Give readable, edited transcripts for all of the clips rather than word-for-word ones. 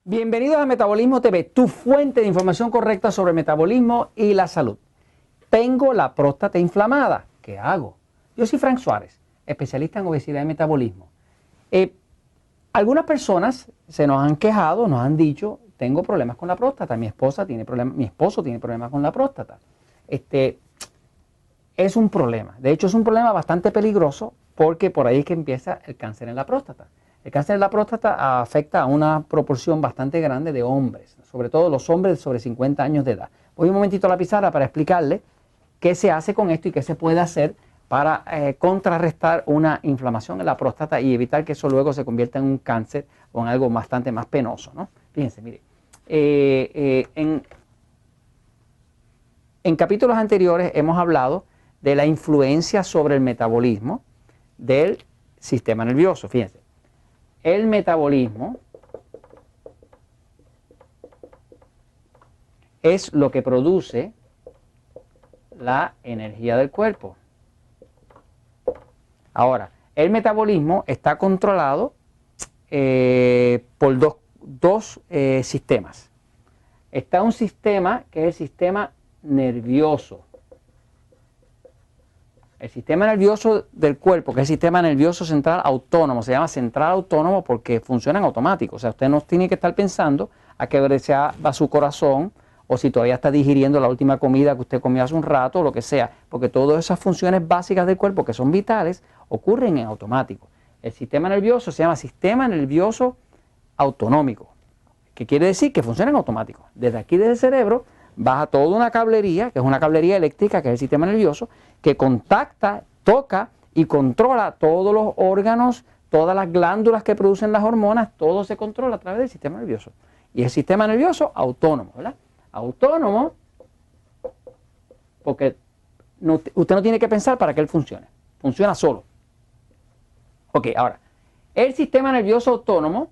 Bienvenidos a Metabolismo TV, tu fuente de información correcta sobre el metabolismo y la salud. Tengo la próstata inflamada. ¿Qué hago? Yo soy Frank Suárez, especialista en obesidad y metabolismo. Algunas personas se nos han quejado, nos han dicho, tengo problemas con la próstata, mi esposo tiene problemas con la próstata. Es un problema. De hecho, es un problema bastante peligroso porque por ahí es que empieza el cáncer en la próstata. El cáncer de la próstata afecta a una proporción bastante grande de hombres, sobre todo los hombres sobre 50 años de edad. Voy un momentito a la pizarra para explicarle qué se hace con esto y qué se puede hacer para contrarrestar una inflamación en la próstata y evitar que eso luego se convierta en un cáncer o en algo bastante más penoso, ¿no? Fíjense, mire, en capítulos anteriores hemos hablado de la influencia sobre el metabolismo del sistema nervioso. Fíjense, el metabolismo es lo que produce la energía del cuerpo. Ahora, el metabolismo está controlado por dos sistemas. Está un sistema que es el sistema nervioso. El sistema nervioso del cuerpo, que es el sistema nervioso central autónomo, se llama central autónomo porque funciona en automático. O sea, usted no tiene que estar pensando a qué velocidad va su corazón o si todavía está digiriendo la última comida que usted comió hace un rato o lo que sea, porque todas esas funciones básicas del cuerpo que son vitales ocurren en automático. El sistema nervioso se llama sistema nervioso autonómico, que quiere decir que funciona en automático. Desde aquí, desde el cerebro, baja toda una cablería, que es una cablería eléctrica, que es el sistema nervioso, que contacta, toca y controla todos los órganos, todas las glándulas que producen las hormonas, todo se controla a través del sistema nervioso. Y el sistema nervioso autónomo, ¿verdad? Autónomo, porque usted no tiene que pensar para que él funcione, funciona solo. Ok, ahora, el sistema nervioso autónomo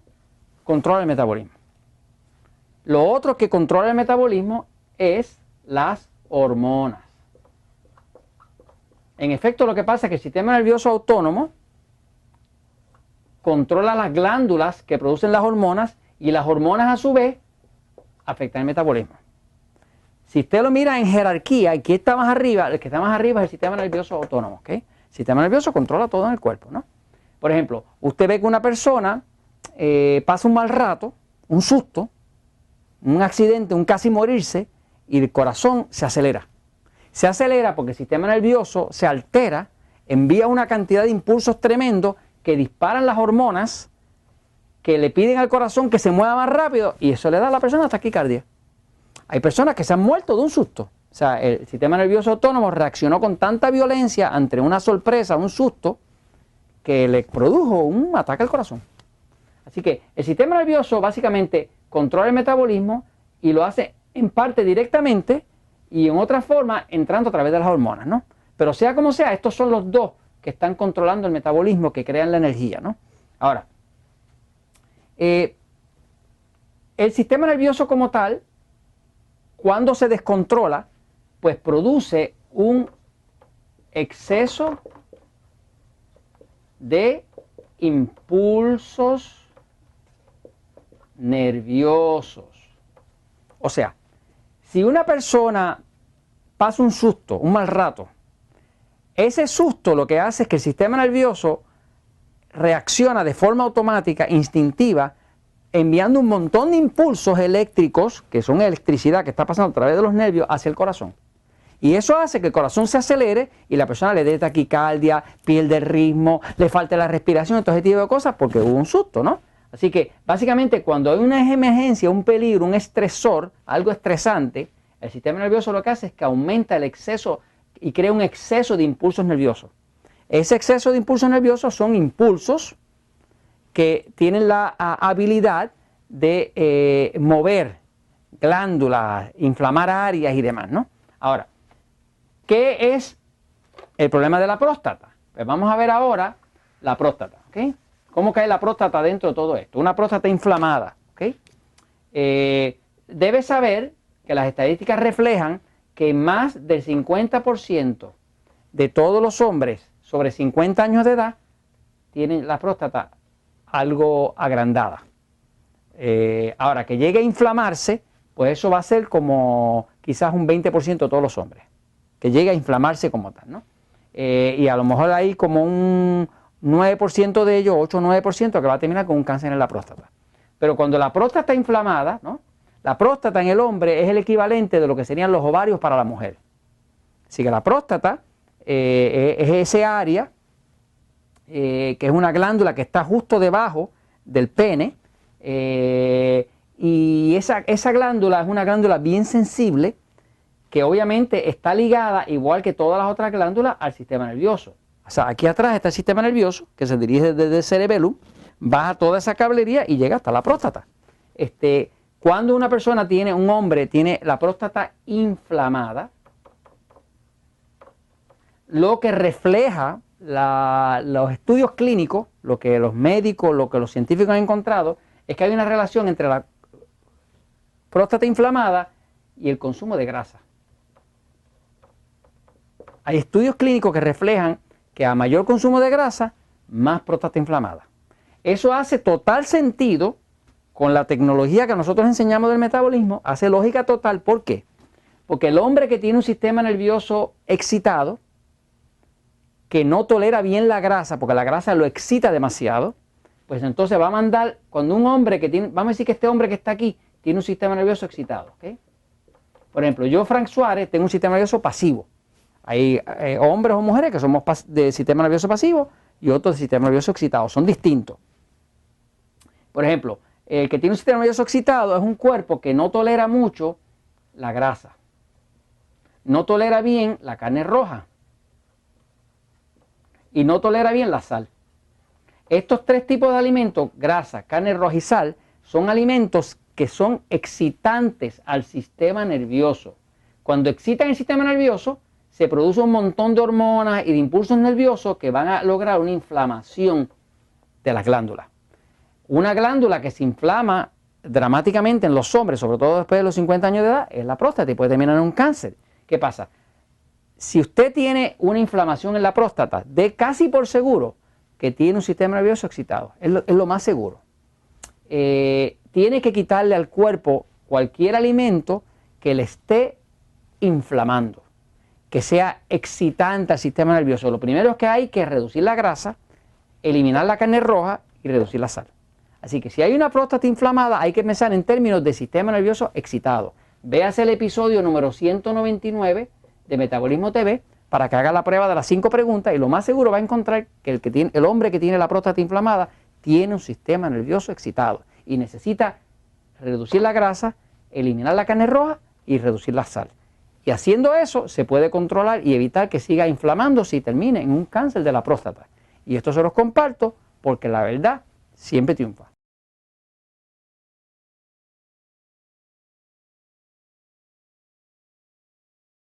controla el metabolismo. Lo otro que controla el metabolismo es las hormonas. En efecto, lo que pasa es que el sistema nervioso autónomo controla las glándulas que producen las hormonas y las hormonas a su vez afectan el metabolismo. Si usted lo mira en jerarquía, aquí está más arriba, el que está más arriba es el sistema nervioso autónomo, ¿ok? El sistema nervioso controla todo en el cuerpo, ¿no? Por ejemplo, usted ve que una persona pasa un mal rato, un susto, un accidente, un casi morirse, y el corazón se acelera. Se acelera porque el sistema nervioso se altera, envía una cantidad de impulsos tremendos que disparan las hormonas que le piden al corazón que se mueva más rápido y eso le da a la persona taquicardia. Hay personas que se han muerto de un susto. O sea, el sistema nervioso autónomo reaccionó con tanta violencia ante una sorpresa, un susto, que le produjo un ataque al corazón. Así que el sistema nervioso básicamente controla el metabolismo y lo hace en parte directamente y en otra forma entrando a través de las hormonas, ¿no? Pero sea como sea, estos son los dos que están controlando el metabolismo, que crean la energía, ¿no? Ahora, el sistema nervioso como tal, cuando se descontrola, pues produce un exceso de impulsos nerviosos. O sea, si una persona pasa un susto, un mal rato, ese susto lo que hace es que el sistema nervioso reacciona de forma automática, instintiva, enviando un montón de impulsos eléctricos, que son electricidad que está pasando a través de los nervios, hacia el corazón. Y eso hace que el corazón se acelere y la persona le dé taquicardia, pierde el ritmo, le falte la respiración, todo ese tipo de cosas, porque hubo un susto, ¿no? Así que, básicamente, cuando hay una emergencia, un peligro, un estresor, algo estresante, el sistema nervioso lo que hace es que aumenta el exceso y crea un exceso de impulsos nerviosos. Ese exceso de impulsos nerviosos son impulsos que tienen la habilidad de mover glándulas, inflamar áreas y demás, ¿no? Ahora, ¿qué es el problema de la próstata? Pues vamos a ver ahora la próstata, ¿ok? ¿Cómo cae la próstata dentro de todo esto? Una próstata inflamada, ¿ok? Debes saber que las estadísticas reflejan que más del 50% de todos los hombres sobre 50 años de edad tienen la próstata algo agrandada. Ahora, que llegue a inflamarse, pues eso va a ser como quizás un 20% de todos los hombres, que llegue a inflamarse como tal, ¿no? Y a lo mejor hay como un 9% de ellos, 8 o 9%, que va a terminar con un cáncer en la próstata. Pero cuando la próstata está inflamada, ¿no? La próstata en el hombre es el equivalente de lo que serían los ovarios para la mujer. Así que la próstata es ese área que es una glándula que está justo debajo del pene, y esa glándula es una glándula bien sensible que obviamente está ligada, igual que todas las otras glándulas, al sistema nervioso. O sea, aquí atrás está el sistema nervioso que se dirige desde el cerebelo, baja toda esa cablería y llega hasta la próstata. Cuando una persona un hombre tiene la próstata inflamada, lo que refleja los estudios clínicos, lo que los médicos, lo que los científicos han encontrado, es que hay una relación entre la próstata inflamada y el consumo de grasa. Hay estudios clínicos que reflejan que a mayor consumo de grasa, más próstata inflamada. Eso hace total sentido con la tecnología que nosotros enseñamos del metabolismo, hace lógica total. ¿Por qué? Porque el hombre que tiene un sistema nervioso excitado, que no tolera bien la grasa, porque la grasa lo excita demasiado, pues entonces va a mandar, cuando un hombre que tiene, vamos a decir que este hombre que está aquí, tiene un sistema nervioso excitado, ¿okay? Por ejemplo, yo, Frank Suárez, tengo un sistema nervioso pasivo. Hay hombres o mujeres que somos de sistema nervioso pasivo y otros de sistema nervioso excitado, son distintos. Por ejemplo, el que tiene un sistema nervioso excitado es un cuerpo que no tolera mucho la grasa, no tolera bien la carne roja y no tolera bien la sal. Estos tres tipos de alimentos, grasa, carne roja y sal, son alimentos que son excitantes al sistema nervioso. Cuando excitan el sistema nervioso, se produce un montón de hormonas y de impulsos nerviosos que van a lograr una inflamación de las glándulas. Una glándula que se inflama dramáticamente en los hombres, sobre todo después de los 50 años de edad, es la próstata y puede terminar en un cáncer. ¿Qué pasa? Si usted tiene una inflamación en la próstata, de casi por seguro que tiene un sistema nervioso excitado. Es lo más seguro. Tiene que quitarle al cuerpo cualquier alimento que le esté inflamando, que sea excitante al sistema nervioso. Lo primero es que hay que reducir la grasa, eliminar la carne roja y reducir la sal. Así que si hay una próstata inflamada, hay que pensar en términos de sistema nervioso excitado. Véase el episodio número 199 de Metabolismo TV para que haga la prueba de las 5 preguntas y lo más seguro va a encontrar que el hombre que tiene la próstata inflamada tiene un sistema nervioso excitado y necesita reducir la grasa, eliminar la carne roja y reducir la sal. Y haciendo eso se puede controlar y evitar que siga inflamándose y termine en un cáncer de la próstata. Y esto se los comparto porque la verdad siempre triunfa.